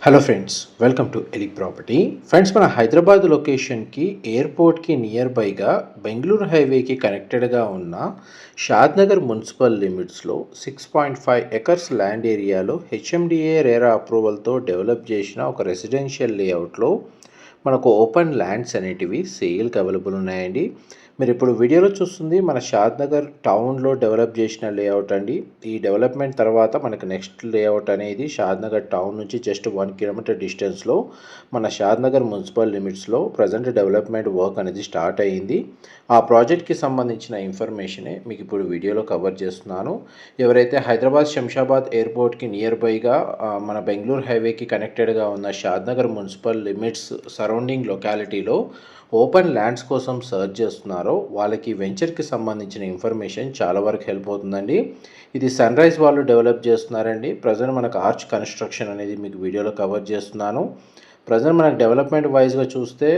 Hello friends, welcome to Elik property. Friends, మన హైదరాబాద్ లొకేషన్కి ఎయిర్పోర్ట్కి నియర్ బైగా బెంగళూరు హైవేకి కనెక్టెడ్గా ఉన్న షాద్నగర్ మున్సిపల్ లిమిట్స్లో 6.5 ఎకర్స్ ల్యాండ్ ఏరియాలో హెచ్ఎండిఏ రేరా అప్రూవల్తో డెవలప్ చేసిన ఒక రెసిడెన్షియల్ లేఅవుట్లో మనకు ఓపెన్ ల్యాండ్స్ అనేటివి సేల్కి అవైలబుల్ ఉన్నాయండి. మీరు ఇప్పుడు వీడియోలో చూస్తుంది మన షాద్నగర్ టౌన్లో డెవలప్ చేసిన లేఅవుట్ అండి. ఈ డెవలప్మెంట్ తర్వాత మనకు నెక్స్ట్ లేఅవుట్ అనేది షాద్నగర్ టౌన్ నుంచి జస్ట్ 1 కిలోమీటర్ డిస్టెన్స్లో మన షాద్నగర్ మున్సిపల్ లిమిట్స్లో ప్రజెంట్ డెవలప్మెంట్ వర్క్ అనేది స్టార్ట్ అయ్యింది. ఆ ప్రాజెక్ట్కి సంబంధించిన ఇన్ఫర్మేషనే మీకు ఇప్పుడు వీడియోలో కవర్ చేస్తున్నాను. ఎవరైతే హైదరాబాద్ శంషాబాద్ ఎయిర్పోర్ట్కి నియర్ బైగా మన బెంగళూరు హైవేకి కనెక్టెడ్గా ఉన్న షాద్నగర్ మున్సిపల్ లిమిట్స్ సరౌండింగ్ లొకాలిటీలో ఓపెన్ ల్యాండ్స్ కోసం సర్చ్ చేస్తున్నారో వాళ్ళకి వెంచర్కి సంబంధించిన ఇన్ఫర్మేషన్ చాలా వరకు హెల్ప్ అవుతుందండి. ఇది సన్ రైజ్ వాళ్ళు డెవలప్ చేస్తున్నారండి. ప్రజెంట్ మనకు ఆర్చ్ కన్స్ట్రక్షన్ అనేది మీకు వీడియోలో కవర్ చేస్తున్నాను. ప్రజెంట్ మనకు డెవలప్మెంట్ వైజ్గా చూస్తే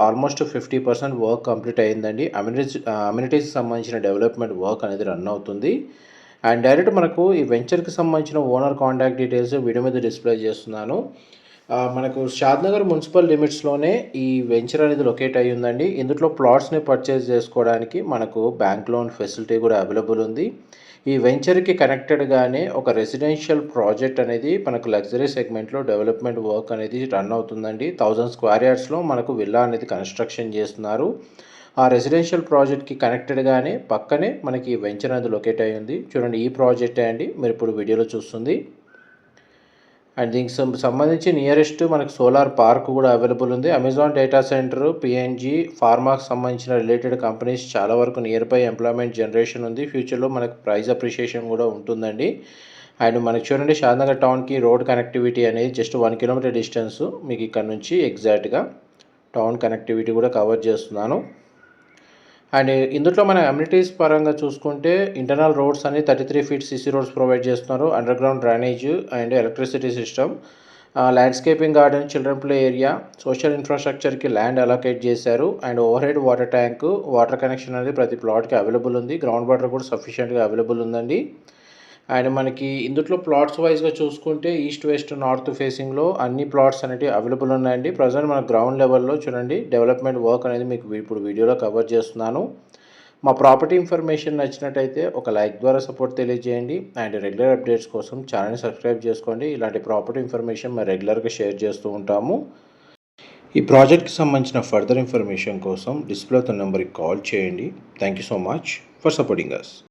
ఆల్మోస్ట్ 50% వర్క్ కంప్లీట్ అయ్యిందండి. అమ్యూనిటీస్కి సంబంధించిన డెవలప్మెంట్ వర్క్ అనేది రన్ అవుతుంది. అండ్ డైరెక్ట్ మనకు ఈ వెంచర్కి సంబంధించిన ఓనర్ కాంటాక్ట్ డీటెయిల్స్ వీడియో మీద డిస్ప్లే చేస్తున్నాను. మనకు షాద్నగర్ మున్సిపల్ లిమిట్స్లోనే ఈ వెంచర్ అనేది లొకేట్ అయ్యి ఉందండి. ఇందులో ప్లాట్స్ని పర్చేస్ చేసుకోవడానికి మనకు బ్యాంక్ లోన్ ఫెసిలిటీ కూడా అవైలబుల్ ఉంది. ఈ వెంచర్కి కనెక్టెడ్గానే ఒక రెసిడెన్షియల్ ప్రాజెక్ట్ అనేది మనకు లగ్జరీ సెగ్మెంట్లో డెవలప్మెంట్ వర్క్ అనేది రన్ అవుతుందండి. 1000 స్క్వేర్ యార్డ్స్లో మనకు విల్లా అనేది కన్స్ట్రక్షన్ చేస్తున్నారు. ఆ రెసిడెన్షియల్ ప్రాజెక్ట్కి కనెక్టెడ్గానే పక్కనే మనకి ఈ వెంచర్ అనేది లొకేట్ అయ్యి ఉంది. చూడండి, ఈ ప్రాజెక్టే అండి మీరు ఇప్పుడు వీడియోలో చూస్తుంది. అండ్ దీనికి సంబంధించి నియరెస్ట్ మనకు సోలార్ పార్క్ కూడా అవైలబుల్ ఉంది. అమెజాన్ డేటా సెంటర్, పిఎన్జీ, ఫార్మాకు సంబంధించిన రిలేటెడ్ కంపెనీస్ చాలా వరకు నియర్ బై ఎంప్లాయ్మెంట్ జనరేషన్ ఉంది. ఫ్యూచర్లో మనకు ప్రైస్ అప్రిషియేషన్ కూడా ఉంటుందండి. అండ్ మనకు చూడండి, షాద్నగర్ టౌన్కి రోడ్ కనెక్టివిటీ అనేది జస్ట్ 1 కిలోమీటర్ డిస్టెన్స్. మీకు ఇక్కడ నుంచి ఎగ్జాక్ట్గా టౌన్ కనెక్టివిటీ కూడా కవర్ చేస్తున్నాను. అండ్ ఇందులో మన అమ్యూనిటీస్ పరంగా చూసుకుంటే ఇంటర్నల్ రోడ్స్ అని 33 ఫీట్ సీసీ రోడ్స్ ప్రొవైడ్ చేస్తున్నారు. Underground drainage and electricity system, landscaping garden, children play area, social ఇన్ఫ్రాస్ట్రక్చర్కి ల్యాండ్ అలొకేట్ చేశారు. And overhead water tank, water connection అనేది ప్రతి ప్లాట్కి అవైలబుల్ ఉంది. గ్రౌండ్ వాటర్ కూడా సఫిషియెంట్గా అవైలబుల్ ఉందండి. అండ్ మనకి ఇందులో ప్లాట్స్ వైజ్గా చూసుకుంటే ఈస్ట్ వెస్ట్ నార్త్ ఫేసింగ్లో అన్ని ప్లాట్స్ అనేవి అవైలబుల్ ఉన్నాయండి. ప్రజెంట్ మన గ్రౌండ్ లెవెల్లో చూడండి డెవలప్మెంట్ వర్క్ అనేది మీకు ఇప్పుడు వీడియోలో కవర్ చేస్తున్నాను. మా ప్రాపర్టీ ఇన్ఫర్మేషన్ నచ్చినట్టయితే ఒక లైక్ ద్వారా సపోర్ట్ తెలియజేయండి. అండ్ రెగ్యులర్ అప్డేట్స్ కోసం ఛానల్ని సబ్స్క్రైబ్ చేసుకోండి. ఇలాంటి ప్రాపర్టీ ఇన్ఫర్మేషన్ మేము రెగ్యులర్గా షేర్ చేస్తూ ఉంటాము. ఈ ప్రాజెక్ట్కి సంబంధించిన ఫర్దర్ ఇన్ఫర్మేషన్ కోసం డిస్ప్లే అవుతున్న నెంబర్కి కాల్ చేయండి. Thank you so much for supporting us.